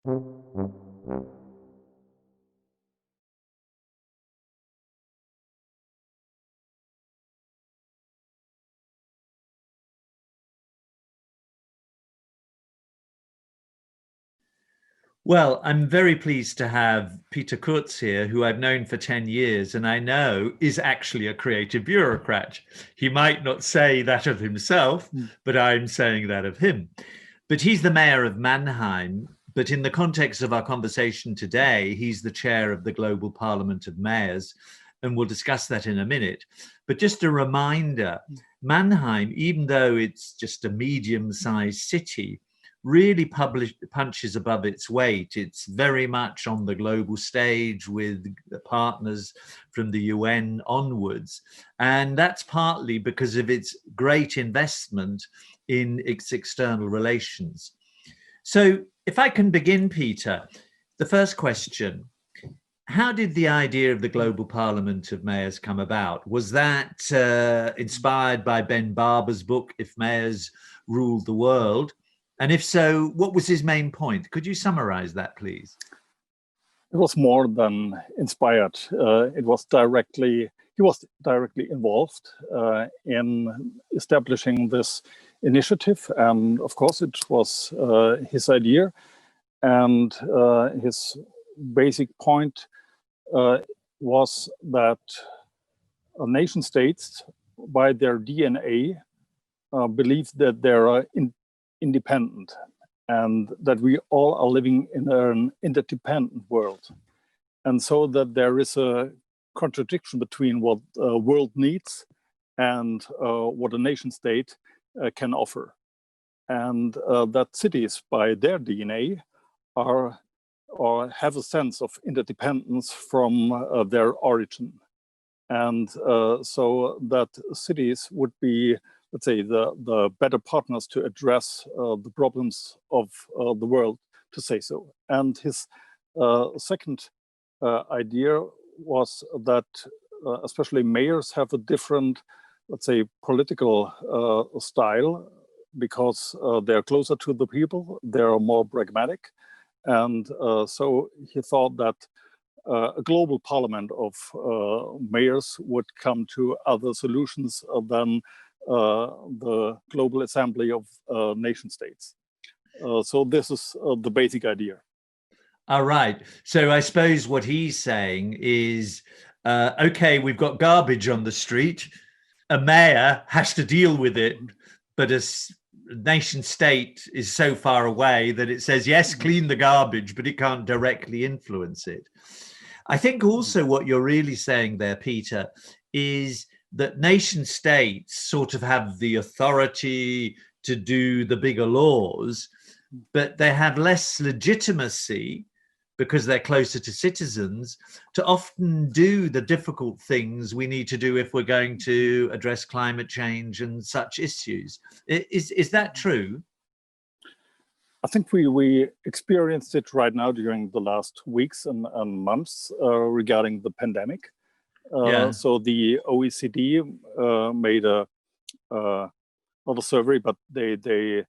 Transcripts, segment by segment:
Well, I'm very pleased to have Peter Kurz here, who I've known for 10 years and I know is actually a creative bureaucrat. He might not say that of himself, but I'm saying that of him. But he's the mayor of Mannheim. But in the context of our conversation today, he's the chair of the Global Parliament of Mayors, and we'll discuss that in a minute. But just a reminder, Mannheim, even though it's just a medium-sized city, really punches above its weight. It's very much on the global stage with partners from the UN onwards. And that's partly because of its great investment in its external relations. So if I can begin, Peter, the first question, how did the idea of the Global Parliament of Mayors come about? Was that inspired by Ben Barber's book, If Mayors Ruled the World? And if so, what was his main point? Could you summarize that, please? It was more than inspired. He was directly involved in establishing this initiative. And of course, it was his idea. And his basic point was that nation states, by their DNA, believe that they are independent and that we all are living in an interdependent world. And so that there is a contradiction between what the world needs and what a nation state can offer. And that cities, by their DNA, are or have a sense of interdependence from their origin. And so that cities would be, let's say, the better partners to address the problems of the world, to say so. And his second idea was that especially mayors have a different, let's say, political style, because they're closer to the people, they're more pragmatic. And so he thought that a global parliament of mayors would come to other solutions than the Global Assembly of Nation States. So this is the basic idea. All right. So I suppose what he's saying is, okay, we've got garbage on the street. A mayor has to deal with it, but a nation state is so far away that it says, yes, clean the garbage, but it can't directly influence it. I think also what you're really saying there, Peter, is that nation states sort of have the authority to do the bigger laws, but they have less legitimacy because they're closer to citizens to often do the difficult things we need to do if we're going to address climate change and such issues. Is that true? I think we experienced it right now during the last weeks and months regarding the pandemic. So the OECD made not a survey, but they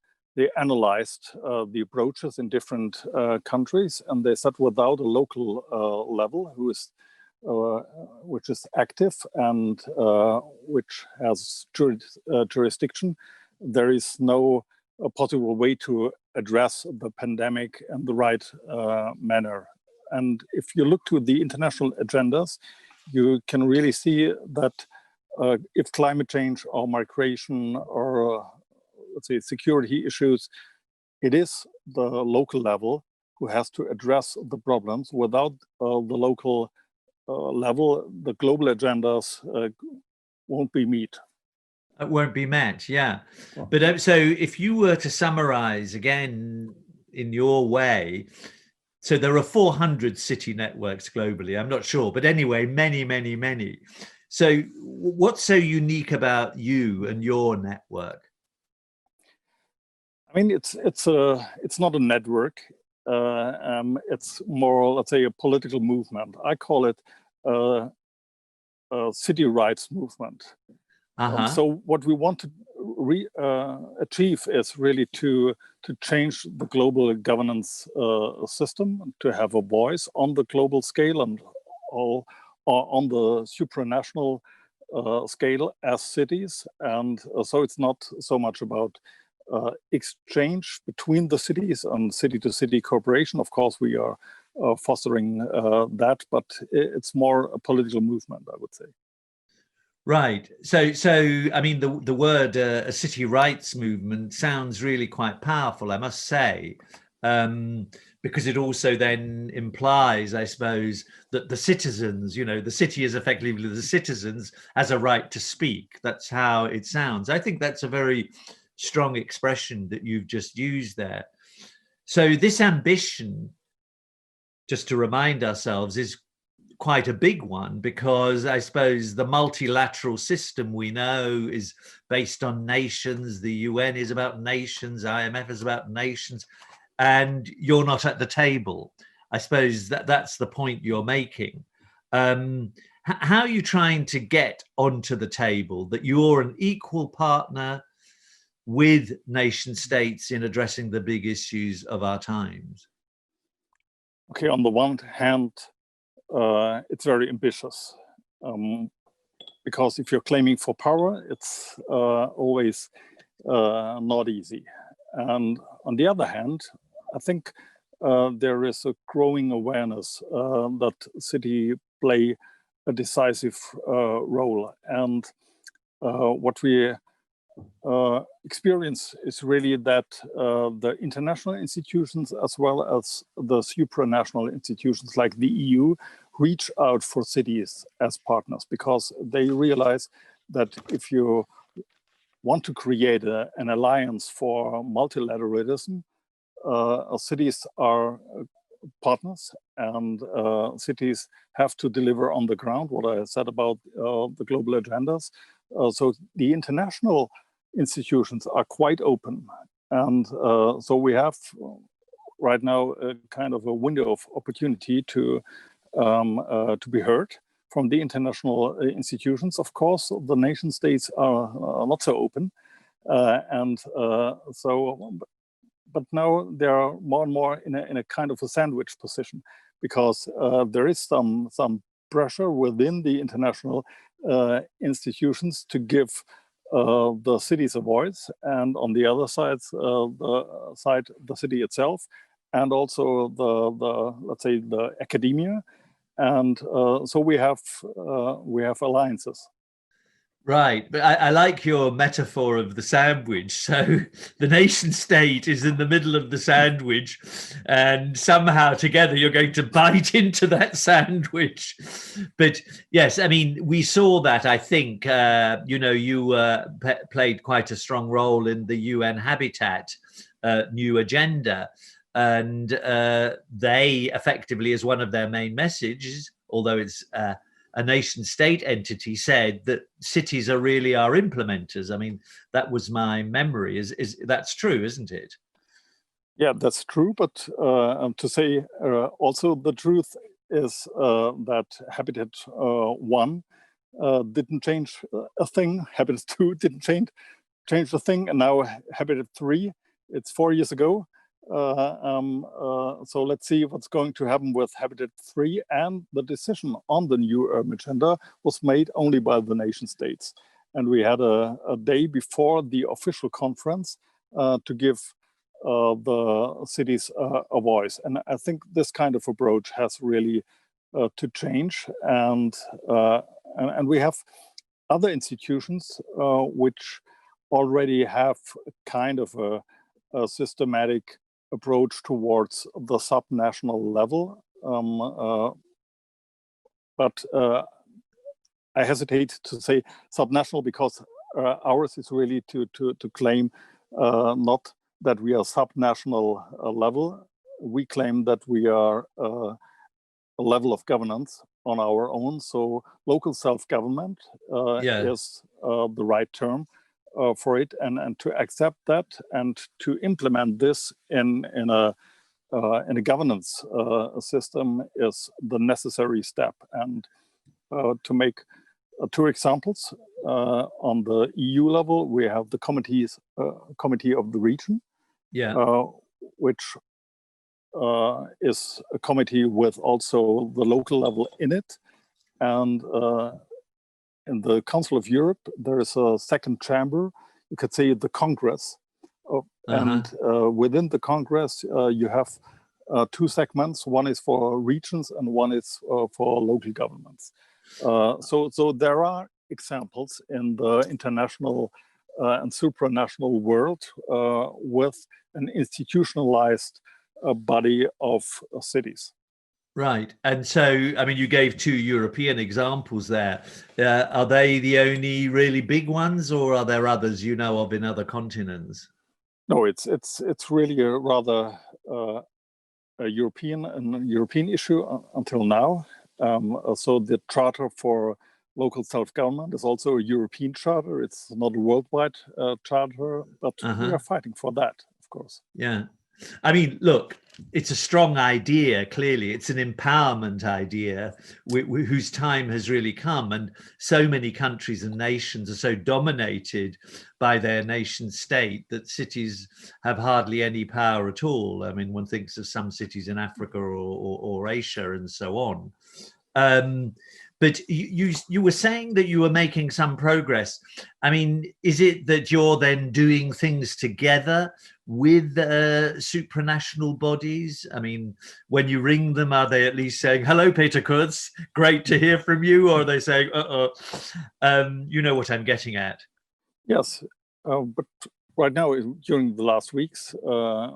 analyzed the approaches in different countries, and they said without a local level which is active and which has jurisdiction, there is no possible way to address the pandemic in the right manner. And if you look to the international agendas, you can really see that if climate change or migration or let's say security issues, it is the local level who has to address the problems. Without the local level, the global agendas won't be met. It won't be met, yeah. But so if you were to summarize again in your way, so there are 400 city networks globally, I'm not sure, but anyway, many, many, many. So what's so unique about you and your network? I mean, it's not a network. It's more, let's say, a political movement. I call it a city rights movement. So what we want to achieve is really to to change the global governance system, to have a voice on the global scale and all on the supranational scale as cities. And so it's not so much about exchange between the cities and city-to-city cooperation. Of course, we are fostering that, but it's more a political movement, I would say. Right. So I mean, the word a city rights movement sounds really quite powerful, I must say, because it also then implies, I suppose, that the citizens, the city is effectively the citizens, has a right to speak. That's how it sounds. I think that's a very strong expression that you've just used there. So this ambition, just to remind ourselves, is quite a big one, because I suppose the multilateral system we know is based on nations. The UN is about nations, IMF is about nations, and you're not at the table. I suppose that's the point you're making. How are you trying to get onto the table that you're an equal partner with nation states in addressing the big issues of our times? Okay, on the one hand, it's very ambitious, because if you're claiming for power, it's always not easy. And on the other hand, I think there is a growing awareness that city play a decisive role. And what we experience is really that the international institutions, as well as the supranational institutions like the EU, reach out for cities as partners, because they realize that if you want to create an alliance for multilateralism, cities are partners, and cities have to deliver on the ground, what I said about the global agendas. So the international institutions are quite open. And so we have right now a kind of a window of opportunity to be heard from the international institutions. Of course, the nation states are not so open. But now they are more and more in a kind of a sandwich position, because there is some pressure within the international institutions to give the cities a voice, and on the other side, the city itself, and also the let's say the academia, and so we have alliances. Right, but I like your metaphor of the sandwich. So the nation state is in the middle of the sandwich, and somehow together you're going to bite into that sandwich. But yes, I mean, we saw that, I think, you played quite a strong role in the UN Habitat new agenda. And they effectively, as one of their main messages, although it's a nation state entity, said that cities are really our implementers. I mean, that was my memory. Is that's true, isn't it? Yeah, that's true. But to say also the truth is that Habitat 1 didn't change a thing. Habitat 2 didn't change a thing. And now Habitat 3, it's 4 years ago. So let's see what's going to happen with Habitat 3, and the decision on the new urban agenda was made only by the nation states. And we had a day before the official conference to give the cities a voice. And I think this kind of approach has really to change. And we have other institutions which already have kind of a systematic approach towards the subnational level, but I hesitate to say subnational, because ours is really to claim not that we are subnational level. We claim that we are a level of governance on our own. So local self-government is the right term for it, and to accept that and to implement this in a governance system is the necessary step. And to make 2 examples, on the EU level, we have the Committee of the Region, Yeah. Which is a committee with also the local level in it. And in the Council of Europe, there is a second chamber, you could say the Congress. And within the Congress, you have two segments. One is for regions and one is for local governments. So there are examples in the international and supranational world with an institutionalized body of cities. Right. And so, I mean, you gave two European examples there. Are they the only really big ones, or are there others you know of in other continents? No, it's really a rather a European issue until now. So the Charter for Local Self-Government is also a European charter. It's not a worldwide charter, but we are fighting for that, of course. Yeah. I mean, look, it's a strong idea, clearly. It's an empowerment idea whose time has really come. And so many countries and nations are so dominated by their nation state that cities have hardly any power at all. I mean, one thinks of some cities in Africa or Asia and so on. But you were saying that you were making some progress. I mean, is it that you're then doing things together with supranational bodies? I mean, when you ring them, are they at least saying, "Hello, Peter Kurz, great to hear from you," or are they saying, you know what I'm getting at? Yes, but right now, during the last weeks,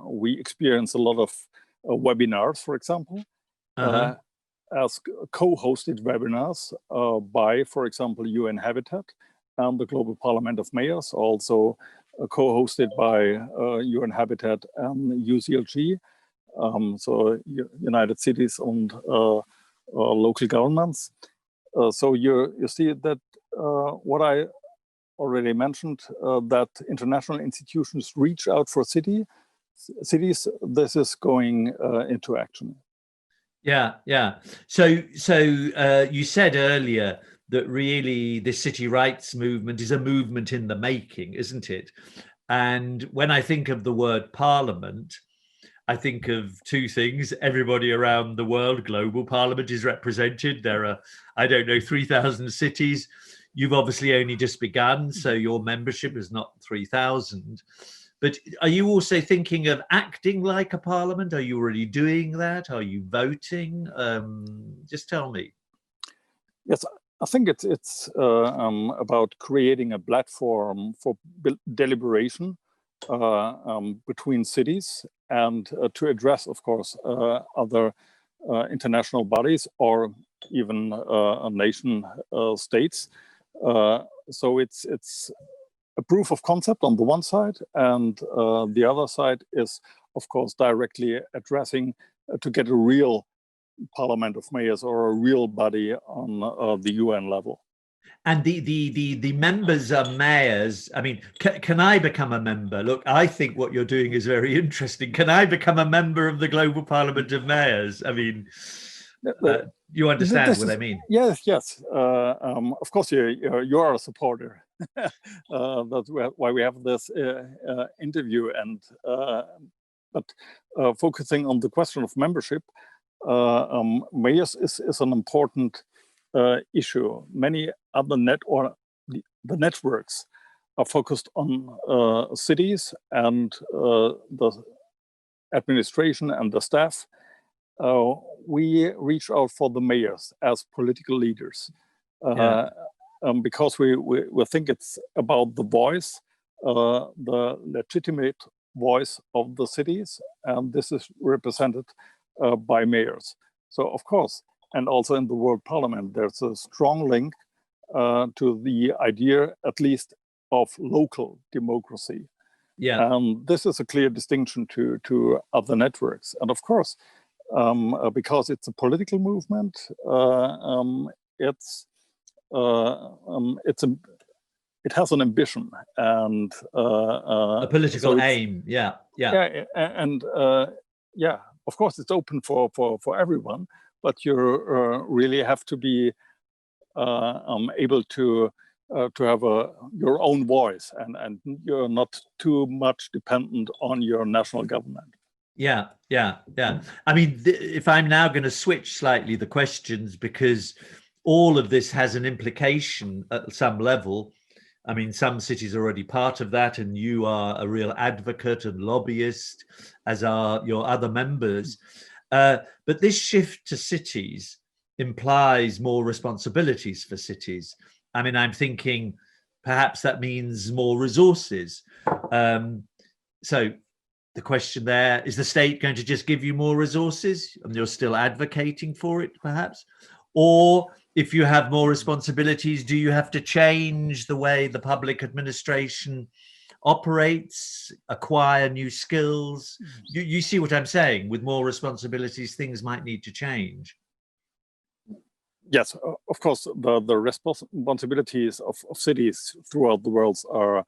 we experience a lot of webinars, for example. As co-hosted webinars by, for example, UN Habitat and the Global Parliament of Mayors, also co-hosted by UN Habitat and UCLG, so United Cities and local governments. So you see that what I already mentioned, that international institutions reach out for cities, this is going into action. Yeah, yeah. So you said earlier that really the city rights movement is a movement in the making, isn't it? And when I think of the word parliament, I think of two things. Everybody around the world, global parliament is represented. There are, I don't know, 3,000 cities. You've obviously only just begun, so your membership is not 3,000. But are you also thinking of acting like a parliament? Are you already doing that? Are you voting? Just tell me. Yes, I think it's about creating a platform for deliberation between cities and to address, of course, other international bodies or even nation states. So it's a proof of concept on the one side, and the other side is, of course, directly addressing to get a real Parliament of Mayors or a real body on the UN level. And the members are mayors. I mean, can I become a member? Look, I think what you're doing is very interesting. Can I become a member of the Global Parliament of Mayors? I mean, you understand what I mean? Yes, yes. Of course, you are a supporter. That's why we have this interview. And but focusing on the question of membership, mayors is an important issue. Many other the networks are focused on cities and the administration and the staff. We reach out for the mayors as political leaders because we think it's about the voice, the legitimate voice of the cities, and this is represented by mayors. So, of course, and also in the World Parliament, there's a strong link to the idea, at least, of local democracy. Yeah. This is a clear distinction to other networks. And of course, because it's a political movement, it has an ambition and a political aim. Yeah, yeah. And yeah, of course, it's open for everyone, but you really have to be able to to have your own voice, and you're not too much dependent on your national government. Yeah. I mean, if I'm now going to switch slightly the questions, because all of this has an implication at some level. I mean, some cities are already part of that, and you are a real advocate and lobbyist, as are your other members. But this shift to cities implies more responsibilities for cities. I mean, I'm thinking perhaps that means more resources. So the question there, is the state going to just give you more resources and you're still advocating for it, perhaps? Or if you have more responsibilities, do you have to change the way the public administration operates, acquire new skills? You see what I'm saying? With more responsibilities, things might need to change. Yes, of course, the responsibilities of cities throughout the world are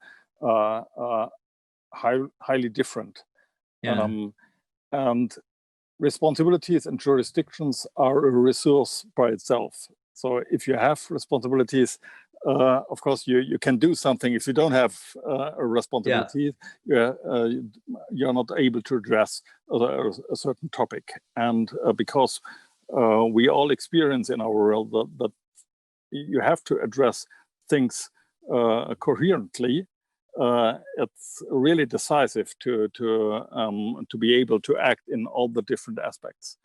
highly different. Yeah. And responsibilities and jurisdictions are a resource by itself. So if you have responsibilities, of course, you can do something. If you don't have a responsibility, you're not able to address a certain topic. And because we all experience in our world that you have to address things coherently, it's really decisive to be able to act in all the different aspects.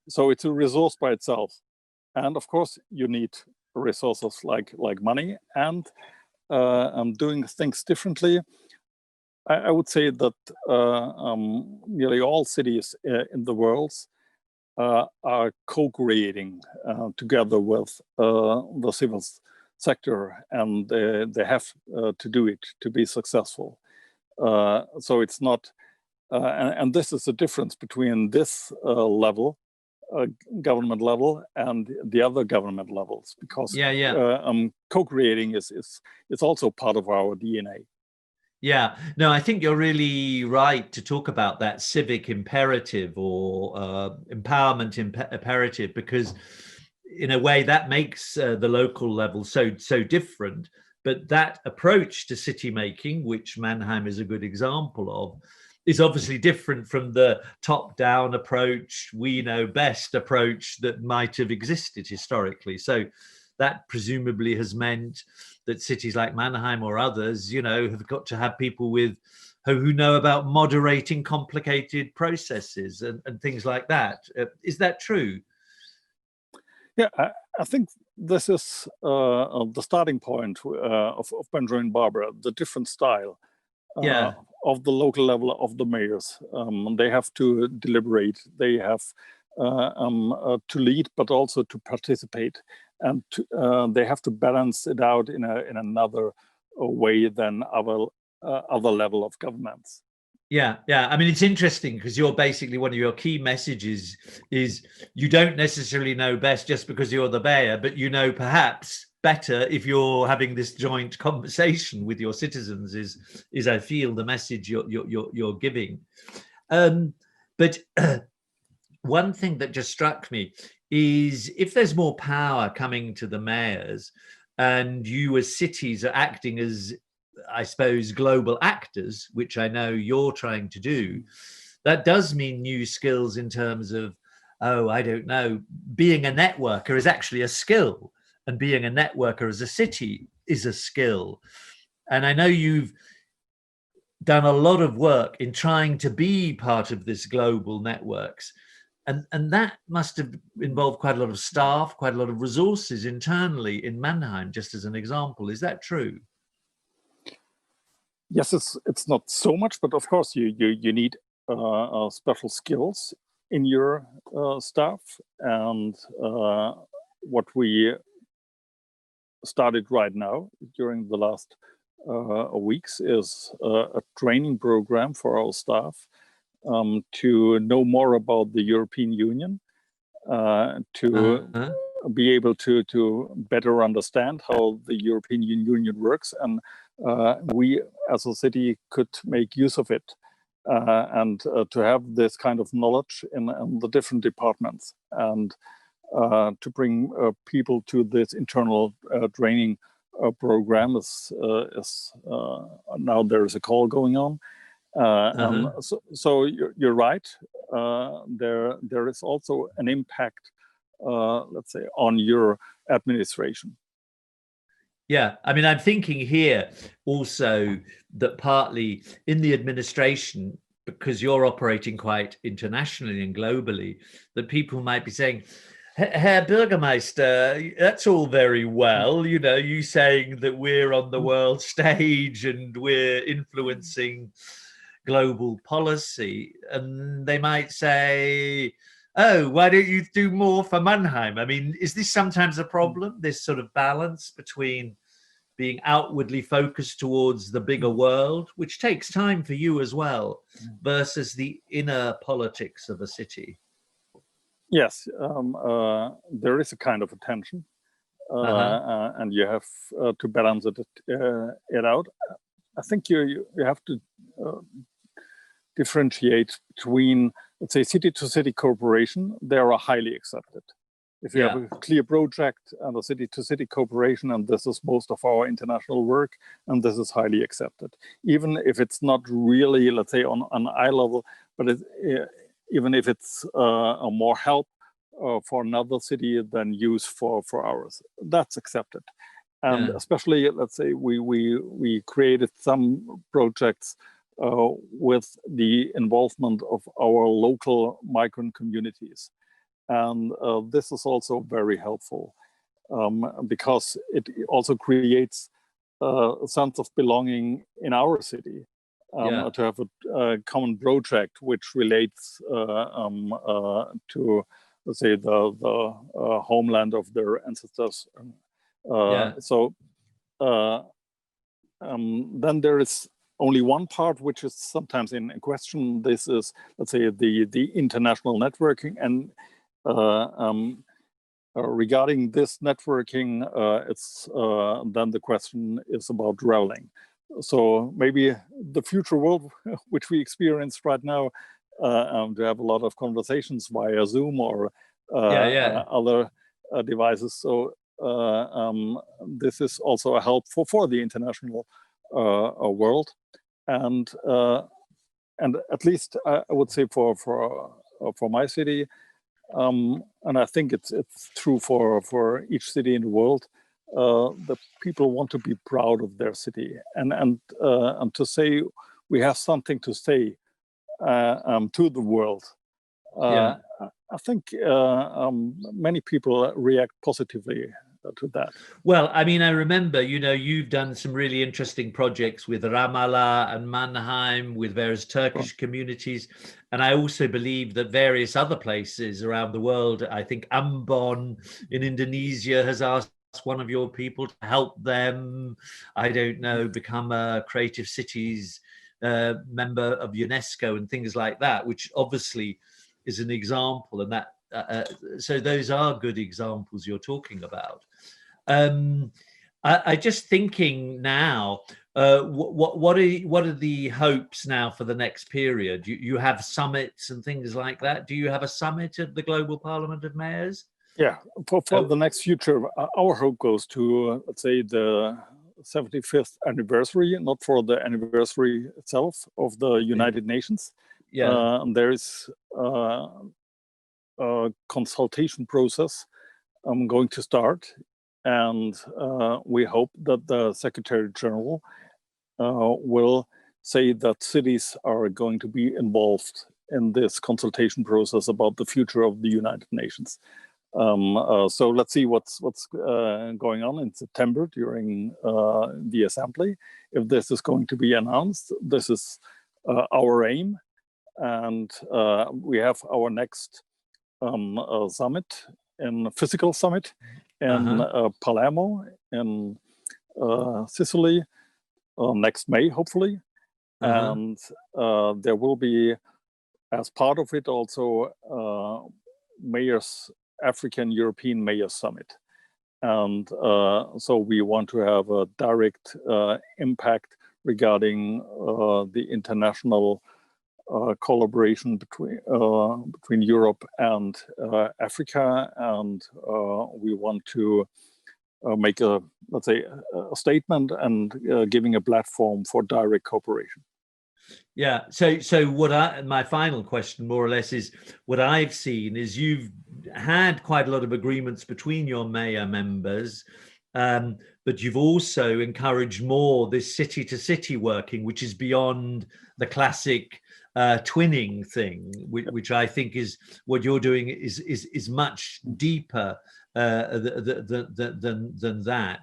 So it's a resource by itself, and of course you need resources like money and doing things differently. I would say that nearly all cities in the world are co-creating together with the civil sector, and they have to do it to be successful. So it's not, and this is the difference between this level, government level, and the other government levels, because co-creating is also part of our DNA. Yeah, no, I think you're really right to talk about that civic imperative or empowerment imperative, because in a way that makes the local level so different. But that approach to city making, which Mannheim is a good example of, is obviously different from the top-down approach, we know best approach that might have existed historically. So that presumably has meant that cities like Mannheim or others, have got to have people who know about moderating complicated processes and things like that. Is that true? Yeah, I think this is the starting point of Benjamin Barber, the different style of the local level of the mayors. They have to deliberate, they have to lead, but also to participate. And they have to balance it out in another way than other level of governments. Yeah. I mean, it's interesting because you're basically, one of your key messages is you don't necessarily know best just because you're the mayor, but you know perhaps better if you're having this joint conversation with your citizens. Is I feel the message you're giving. But one thing that just struck me is if there's more power coming to the mayors, and you as cities are acting as, I suppose, global actors, which I know you're trying to do, that does mean new skills in terms of, I don't know, being a networker is actually a skill, and being a networker as a city is a skill. And I know you've done a lot of work in trying to be part of this global networks. And that must have involved quite a lot of staff, quite a lot of resources internally in Mannheim, just as an example. Is that true? Yes, it's not so much, but of course you need special skills in your staff. And what we started right now during the last weeks is a training program for our staff to know more about the European Union, to be able to better understand how the European Union works, and we as a city could make use of it, and to have this kind of knowledge in the different departments, and to bring people to this internal training program is now there is a call going on. So you're right. There is also an impact, let's say, on your administration. Yeah, I mean, I'm thinking here also that partly in the administration, because you're operating quite internationally and globally, that people might be saying, Herr Bürgermeister, that's all very well, you know, you saying that we're on the world stage and we're influencing global policy. And they might say, oh, why don't you do more for Mannheim? I mean, is this sometimes a problem, this sort of balance between being outwardly focused towards the bigger world, which takes time for you as well, versus the inner politics of a city? Yes, there is a kind of a tension, and you have to balance it out. I think you have to differentiate between, let's say, city-to-city cooperation. They are highly accepted. If you have a clear project and a city-to-city cooperation, and this is most of our international work, and this is highly accepted, even if it's not really, let's say, on an eye level, but even if it's a more help for another city than use for ours, that's accepted. And especially, let's say, we created some projects with the involvement of our local migrant communities. And this is also very helpful because it also creates a sense of belonging in our city, to have a common project which relates to, let's say, the homeland of their ancestors. So then there is only one part which is sometimes in question. This is, let's say, the international networking. And regarding this networking, it's then the question is about traveling. So maybe the future world, which we experience right now, to have a lot of conversations via Zoom or other devices. So this is also a help for the international world, and at least I would say for my city. And I think it's true for each city in the world. The people want to be proud of their city, and to say we have something to say to the world. I think many people react positively to that. Well, I mean, I remember, you know, you've done some really interesting projects with Ramallah and Mannheim, with various Turkish communities. And I also believe that various other places around the world, I think Ambon in Indonesia has asked one of your people to help them, I don't know, become a Creative Cities member of UNESCO and things like that, which obviously is an example. And that so those are good examples you're talking about. I just thinking now, what are the hopes now for the next period? You have summits and things like that. Do you have a summit at the Global Parliament of Mayors? Yeah, for the next future, our hope goes to, let's say, the 75th anniversary, not for the anniversary itself of the United Nations. There is a consultation process going to start, and we hope that the Secretary General will say that cities are going to be involved in this consultation process about the future of the United Nations. So let's see what's going on in September during the assembly. If this is going to be announced, this is our aim, and we have our next summit, in physical summit in Palermo in Sicily next May, hopefully. And there will be, as part of it, also African European Mayors Summit. And so we want to have a direct impact regarding the international collaboration between Europe and Africa, and we want to make a, let's say, a statement and giving a platform for direct cooperation. Yeah. So my final question, more or less, is what I've seen is you've had quite a lot of agreements between your mayor members, but you've also encouraged more this city to city working, which is beyond the classic twinning thing, which I think is what you're doing is much deeper than that.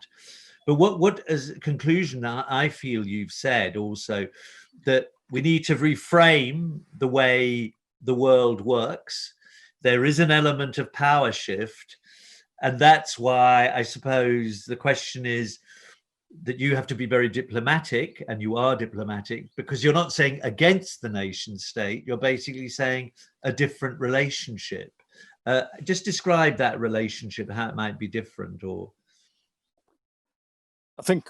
But what as a conclusion, I feel you've said also that we need to reframe the way the world works. There is an element of power shift. And that's why I suppose the question is that you have to be very diplomatic, and you are diplomatic, because you're not saying against the nation state, you're basically saying a different relationship. Just describe that relationship, how it might be different. Or I think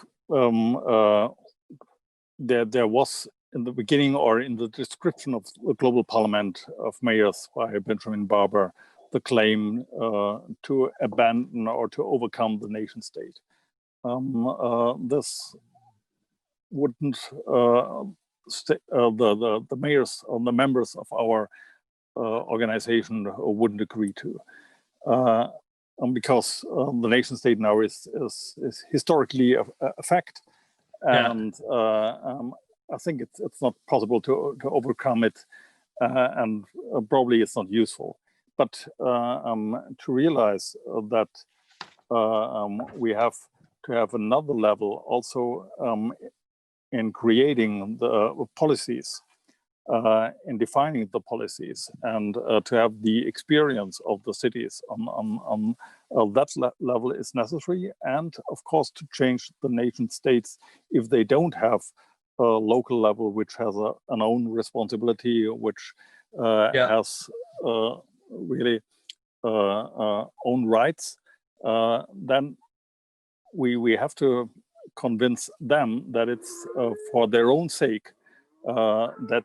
there was in the beginning, or in the description of the Global Parliament of Mayors by Benjamin Barber, the claim to abandon or to overcome the nation state. This wouldn't the mayors or the members of our organization wouldn't agree to, because the nation state now is historically a fact, and I think it's not possible to overcome it, and probably it's not useful. But to realize that we have to have another level also in creating the policies, in defining the policies, and to have the experience of the cities on that level is necessary. And of course, to change the nation states if they don't have a local level which has an own responsibility, which has really own rights, then we have to convince them that it's for their own sake that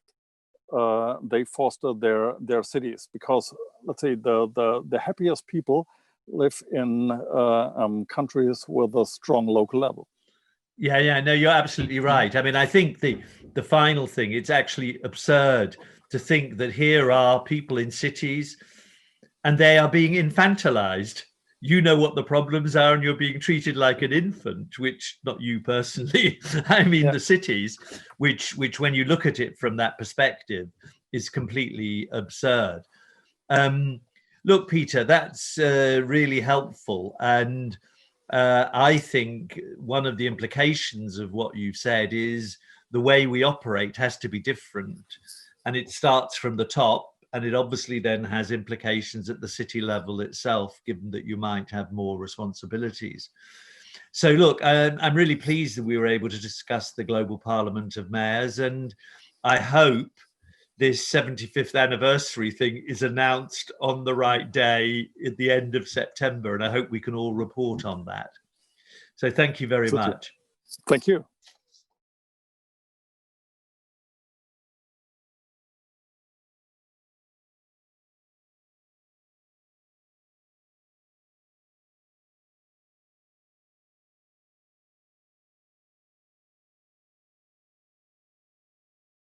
they foster their cities, because let's say the happiest people live in countries with a strong local level. Yeah, no, you're absolutely right. I mean, I think the final thing, it's actually absurd to think that here are people in cities and they are being infantilized. You know what the problems are, and you're being treated like an infant, which, not you personally, I mean the cities, which when you look at it from that perspective is completely absurd. Look, Peter, that's really helpful. And I think one of the implications of what you've said is the way we operate has to be different. And it starts from the top. And it obviously then has implications at the city level itself, given that you might have more responsibilities. So look, I'm really pleased that we were able to discuss the Global Parliament of Mayors. And I hope this 75th anniversary thing is announced on the right day at the end of September. And I hope we can all report on that. So thank you very much. Thank you.